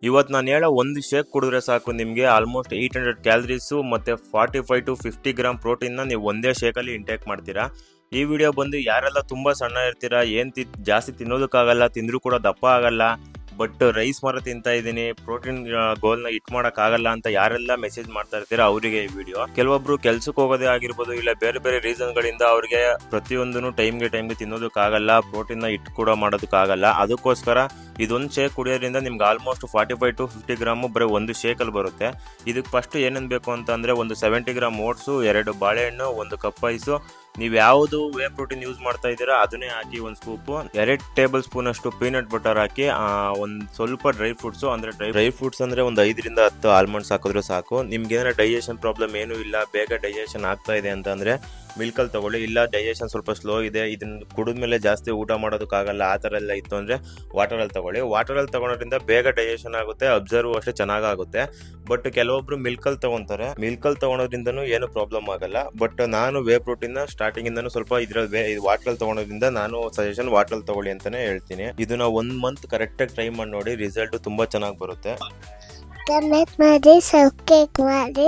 ಇವತ್ತು ನಾನು ಹೇಳೋ ಒಂದು ಶೇಕ್ ಕುಡಿದ್ರೆ ಸಾಕು ನಿಮಗೆ ಆಲ್ಮೋಸ್ಟ್ 800 ಕ್ಯಾಲರೀಸು ಮತ್ತು 45 to 50 ಗ್ರಾಮ್ ಪ್ರೋಟೀನ್ನ ನೀವು ಒಂದೇ ಶೇಕಲ್ಲಿ ಇಂಟೇಕ್ ಮಾಡ್ತೀರಾ. ಈ ವಿಡಿಯೋ ಬಂದು ಯಾರೆಲ್ಲ ತುಂಬ ಸಣ್ಣ ಇರ್ತೀರಾ, ಏನು ಜಾಸ್ತಿ ತಿನ್ನೋದಕ್ಕಾಗಲ್ಲ, ತಿಂದರೂ ಕೂಡ ದಪ್ಪ ಆಗಲ್ಲ, ಬಟ್ ರೈಸ್ ಮಾತ್ರ ತಿಂತಾ ಇದ್ದೀನಿ, ಪ್ರೋಟೀನ್ ಗೋಲ್ನ ಹಿಟ್ ಮಾಡೋಕ್ಕಾಗಲ್ಲ ಅಂತ ಯಾರೆಲ್ಲ ಮೆಸೇಜ್ ಮಾಡ್ತಾ ಇರ್ತೀರಾ ಅವರಿಗೆ ಈ ವಿಡಿಯೋ. ಕೆಲವೊಬ್ರು ಕೆಲ್ಸಕ್ಕೆ ಹೋಗೋದೇ ಆಗಿರ್ಬೋದು, ಇಲ್ಲ ಬೇರೆ ಬೇರೆ ರೀಸನ್ಗಳಿಂದ ಅವ್ರಿಗೆ ಪ್ರತಿಯೊಂದನ್ನು ಟೈಮ್ಗೆ ತಿನ್ನೋದಕ್ಕಾಗಲ್ಲ, ಪ್ರೋಟೀನ್ನ ಹಿಟ್ ಕೂಡ ಮಾಡೋದಕ್ಕಾಗಲ್ಲ. ಅದಕ್ಕೋಸ್ಕರ ಇದೊಂದು ಶೇಕ್ ಕುಡಿಯೋದ್ರಿಂದ ನಿಮ್ಗೆ ಆಲ್ಮೋಸ್ಟ್ 45 to 50 ಗ್ರಾಮು ಬರೀ ಒಂದು ಶೇಕಲ್ಲಿ ಬರುತ್ತೆ. ಇದಕ್ಕೆ ಫಸ್ಟ್ ಏನೇನು ಬೇಕು ಅಂತಂದರೆ ಒಂದು 70 ಗ್ರಾಮ್ ಓಟ್ಸು, 2 ಬಾಳೆಹಣ್ಣು, 1 ಕಪ್ ಐಸು, ನೀವು ಯಾವುದು ವೇ ಪ್ರೋಟೀನ್ ಯೂಸ್ ಮಾಡ್ತಾ ಇದ್ದೀರಾ ಅದನ್ನೇ ಹಾಕಿ 1 ಸ್ಕೂಪು, 2 ಟೇಬಲ್ ಸ್ಪೂನ್ ಅಷ್ಟು ಪೀನಟ್ ಬಟರ್ ಹಾಕಿ, ಒಂದು ಸ್ವಲ್ಪ ಡ್ರೈ ಫ್ರೂಟ್ಸು, ಅಂದರೆ ಡ್ರೈ ಫ್ರೂಟ್ಸ್ ಅಂದರೆ ಒಂದು 5 ರಿಂದ 10 ಆಲ್ಮಂಡ್ಸ್ ಹಾಕಿದ್ರು ಸಾಕು. ನಿಮ್ಗೆ ಏನಾರ ಡೈಜೆಷನ್ ಪ್ರಾಬ್ಲಮ್ ಏನೂ ಇಲ್ಲ, ಬೇಗ ಡೈಜೆಷನ್ ಆಗ್ತಾ ಇದೆ ಅಂತಂದರೆ ಮಿಲ್ಕಲ್ಲಿ ತೊಗೊಳ್ಳಿ. ಇಲ್ಲ ಡೈಜೆಷನ್ ಸ್ವಲ್ಪ ಸ್ಲೋ ಇದೆ, ಇದನ್ನು ಕುಡಿದ್ಮೇಲೆ ಜಾಸ್ತಿ ಊಟ ಮಾಡೋದಕ್ಕಾಗಲ್ಲ, ಆ ಥರ ಎಲ್ಲ ಇತ್ತು ಅಂದರೆ ವಾಟರಲ್ಲಿ ತೊಗೊಳ್ಳಿ. ವಾಟರಲ್ಲಿ ತೊಗೊಳೋದ್ರಿಂದ ಬೇಗ ಡೈಜೆಷನ್ ಆಗುತ್ತೆ, ಅಬ್ಸರ್ವ್ ಅಷ್ಟೇ ಚೆನ್ನಾಗುತ್ತೆ. ಬಟ್ ಕೆಲವೊಬ್ರು ಮಿಲ್ಕಲ್ಲಿ ತೊಗೊತಾರೆ, ಮಿಲ್ಕಲ್ಲಿ ತೊಗೊಳೋದ್ರಿಂದನೂ ಏನು ಪ್ರಾಬ್ಲಮ್ ಆಗಲ್ಲ. ಬಟ್ ನಾನು ವೇ ಪ್ರೋಟೀನ್ನ ಸ್ಟಾರ್ಟಿಂಗಿಂದನೂ ಸ್ವಲ್ಪ ವಾಟರಲ್ಲಿ ತೊಗೊಳೋದ್ರಿಂದ ನಾನು ಸಜೆಷನ್ ವಾಟರಲ್ಲಿ ತೊಗೊಳ್ಳಿ ಅಂತಲೇ ಹೇಳ್ತೀನಿ. ಇದನ್ನ 1 ಮಂತ್ ಕರೆಕ್ಟಾಗಿ ಟ್ರೈ ಮಾಡಿ ನೋಡಿ, ರಿಸಲ್ಟ್ ತುಂಬ ಚೆನ್ನಾಗಿ ಬರುತ್ತೆ. ಕಮೆಂಟ್ ಮಾಡಿ, ಸಬ್ಸ್ಕ್ರೈಬ್ ಮಾಡಿ.